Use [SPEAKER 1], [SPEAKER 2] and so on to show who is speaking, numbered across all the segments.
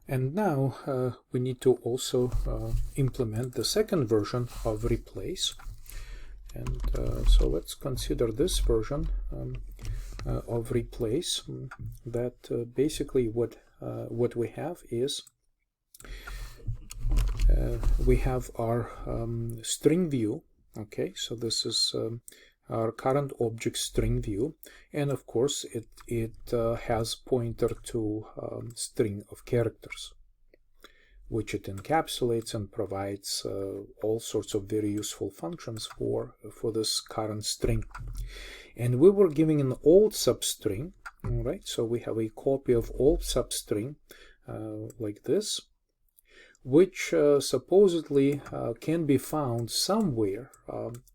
[SPEAKER 1] And now we need to also implement the second version of replace. And so let's consider this version of replace. That basically what we have is we have our string view. Okay, so this is our current object string view, and of course it has pointer to string of characters, which it encapsulates and provides all sorts of very useful functions for this current string. And we were giving an old substring, right? So we have a copy of old substring like this, which supposedly can be found somewhere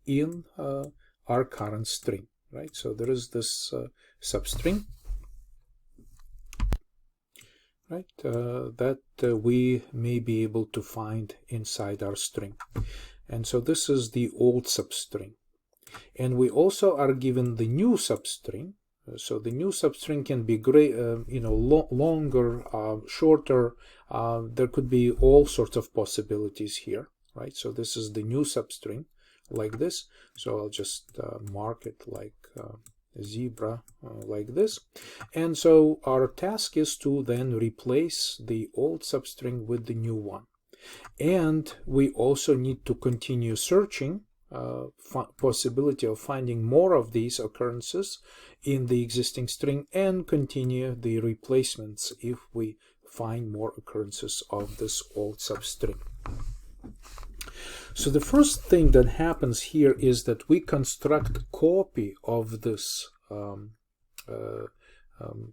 [SPEAKER 1] in our current string, right? So there is this substring, right, that we may be able to find inside our string. And so this is the old substring. And we also are given the new substring. So the new substring can be longer, shorter. There could be all sorts of possibilities here, right? So this is the new substring like this. So I'll just mark it like zebra like this. And so our task is to then replace the old substring with the new one. And we also need to continue searching possibility of finding more of these occurrences in the existing string and continue the replacements if we find more occurrences of this old substring. So the first thing that happens here is that we construct a copy of this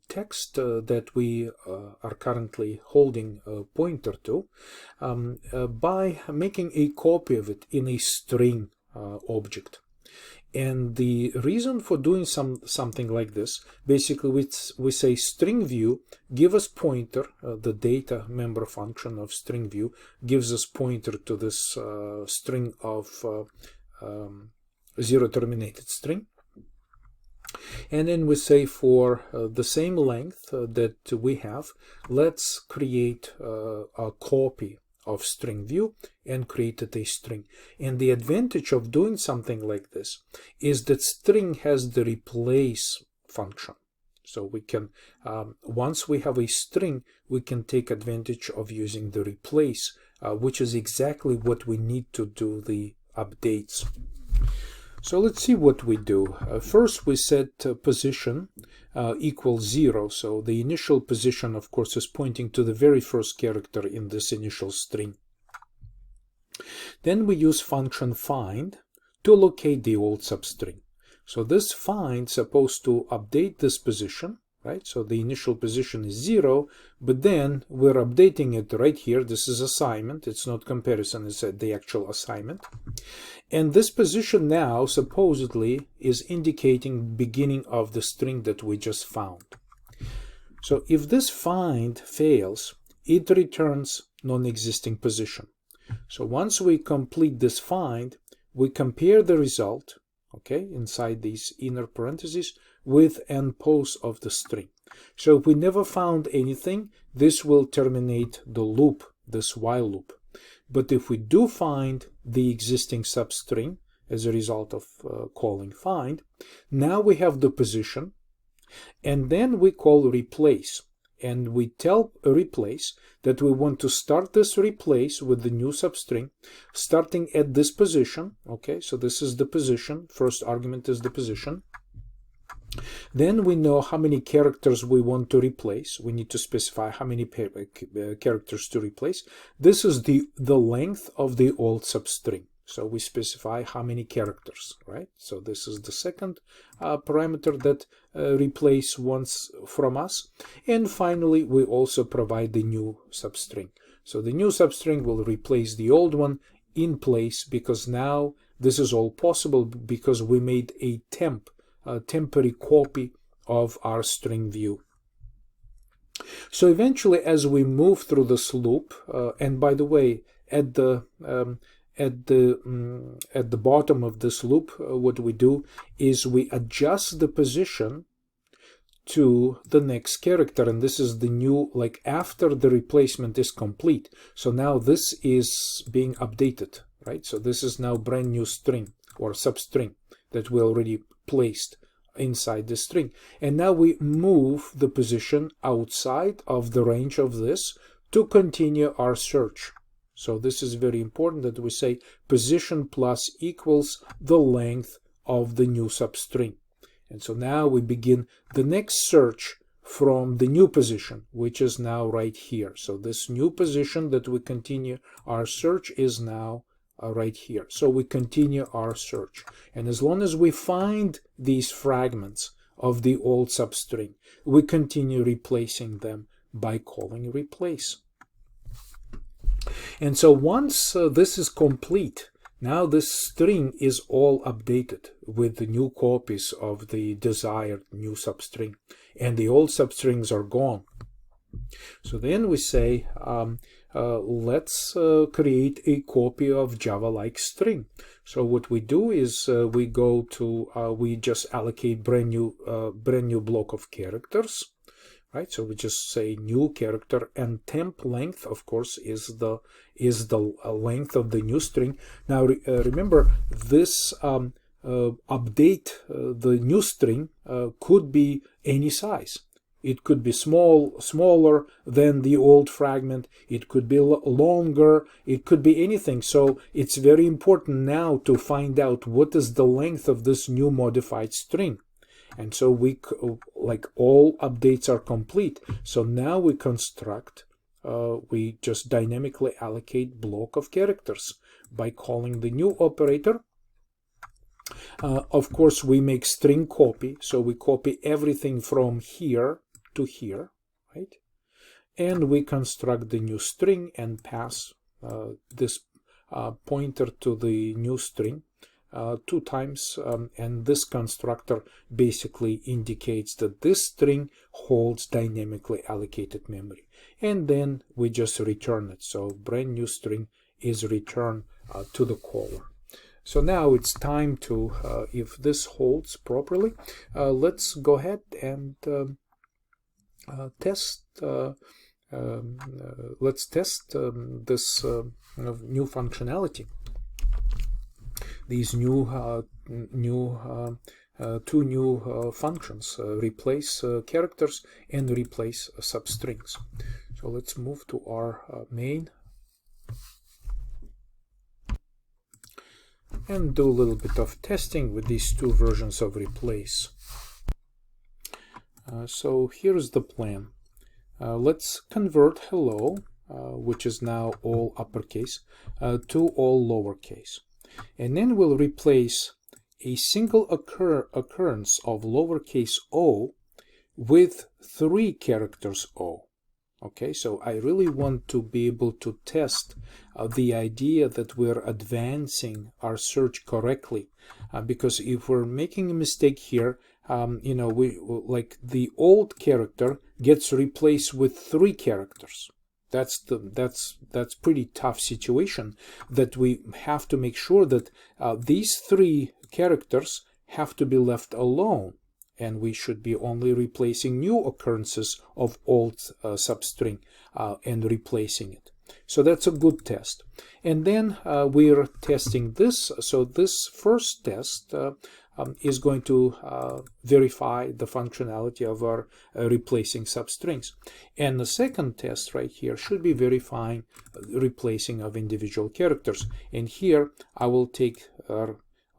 [SPEAKER 1] text that we are currently holding a pointer to by making a copy of it in a string object. And the reason for doing something like this, basically we say string view, give us pointer, the data member function of string view gives us pointer to this string of zero terminated string. And then we say for the same length that we have, let's create a copy of string view and created a string. And the advantage of doing something like this is that string has the replace function. So we can, once we have a string, we can take advantage of using the replace, which is exactly what we need to do the updates. So let's see what we do. First we set position equals 0. So the initial position, of course, is pointing to the very first character in this initial string. Then we use function find to locate the old substring. So this find is supposed to update this position, right? So the initial position is 0, but then we're updating it right here. This is assignment. It's not comparison. It's the actual assignment. And this position now supposedly is indicating beginning of the string that we just found. So if this find fails, it returns non-existing position. So once we complete this find, we compare the result, okay, inside these inner parentheses with end pose of the string. So if we never found anything, this will terminate the loop, this while loop. But if we do find the existing substring as a result of calling find, now we have the position, and then we call replace. And we tell replace that we want to start this replace with the new substring, starting at this position. Okay, so this is the position. First argument is the position. Then we know how many characters we want to replace. We need to specify how many characters to replace. This is the length of the old substring. So we specify how many characters, right? So this is the second parameter that replace wants from us. And finally, we also provide the new substring. So the new substring will replace the old one in place, because now this is all possible because we made a temporary copy of our string view. So eventually, as we move through this loop, and by the way, at the bottom of this loop, what we do is we adjust the position to the next character, and this is the new, like after the replacement is complete. So now this is being updated, right? So this is now brand new string or substring that we already placed inside the string. And now we move the position outside of the range of this to continue our search. So this is very important that we say position plus equals the length of the new substring. And so now we begin the next search from the new position, which is now right here. So this new position that we continue our search is now right here. So we continue our search. And as long as we find these fragments of the old substring, we continue replacing them by calling replace. And so once this is complete, now this string is all updated with the new copies of the desired new substring, and the old substrings are gone. So then we say, let's create a copy of Java-like string. So what we do is we go to, we just allocate brand new block of characters. Right, so we just say new character, and temp length, of course, is the length of the new string. Now remember, this update the new string could be any size. It could be smaller than the old fragment. It could be longer. It could be anything. So it's very important now to find out what is the length of this new modified string. And so we, like, all updates are complete. So now we construct, we just dynamically allocate block of characters by calling the new operator. Of course, we make string copy. So we copy everything from here to here, right? And we construct the new string and pass this pointer to the new string 2 times, and this constructor basically indicates that this string holds dynamically allocated memory, and then we just return it. So brand new string is returned to the caller. So now it's time to, if this holds properly, let's go ahead and test. Let's test this new functionality. These two new functions, replace characters and replace substrings. So let's move to our main and do a little bit of testing with these 2 versions of replace. So here's the plan. Let's convert hello, which is now all uppercase, to all lowercase. And then we'll replace a single occurrence of lowercase o with 3 characters o. Okay, so I really want to be able to test the idea that we're advancing our search correctly, because if we're making a mistake here, you know, like the old character gets replaced with 3 characters. That's pretty tough situation, that we have to make sure that these 3 characters have to be left alone, and we should be only replacing new occurrences of old substring and replacing it. So that's a good test. And then we're testing this. So this first test is going to verify the functionality of our replacing substrings. And the second test right here should be verifying replacing of individual characters. And here I will take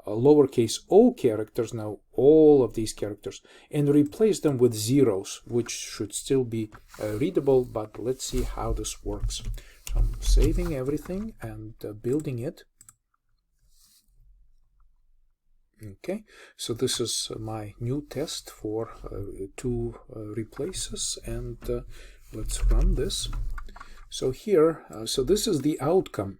[SPEAKER 1] lowercase o characters, now all of these characters, and replace them with zeros, which should still be readable, but let's see how this works. So I'm saving everything and building it. Okay, so this is my new test for 2 replaces, and let's run this. So here, so this is the outcome,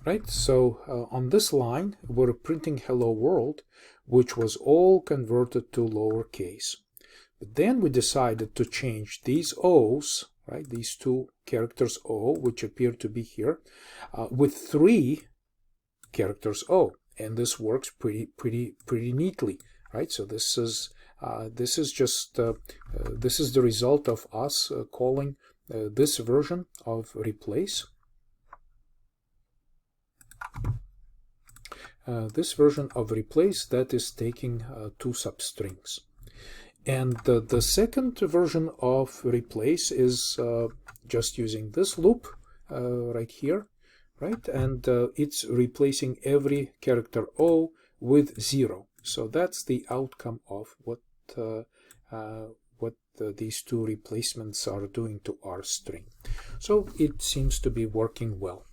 [SPEAKER 1] right? So on this line, we're printing hello world, which was all converted to lowercase. But then we decided to change these O's, right? These 2 characters O, which appear to be here, with 3 characters O. And this works pretty neatly, right? So this is this is just this is the result of us calling this version of replace. This version of replace that is taking two substrings. And the second version of replace is just using this loop right here, right? And it's replacing every character O with 0. So that's the outcome of what these two replacements are doing to our string. So it seems to be working well.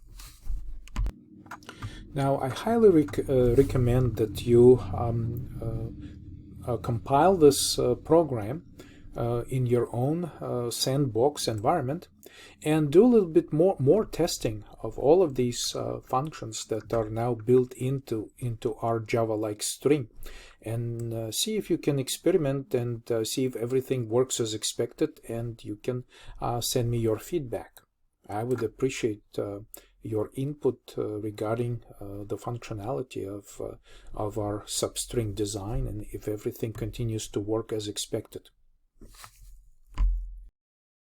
[SPEAKER 1] Now I highly recommend that you compile this program in your own sandbox environment and do a little bit more testing of all of these functions that are now built into our Java-like string, and see if you can experiment and see if everything works as expected, and you can send me your feedback. I would appreciate your input regarding the functionality of our substring design, and if everything continues to work as expected.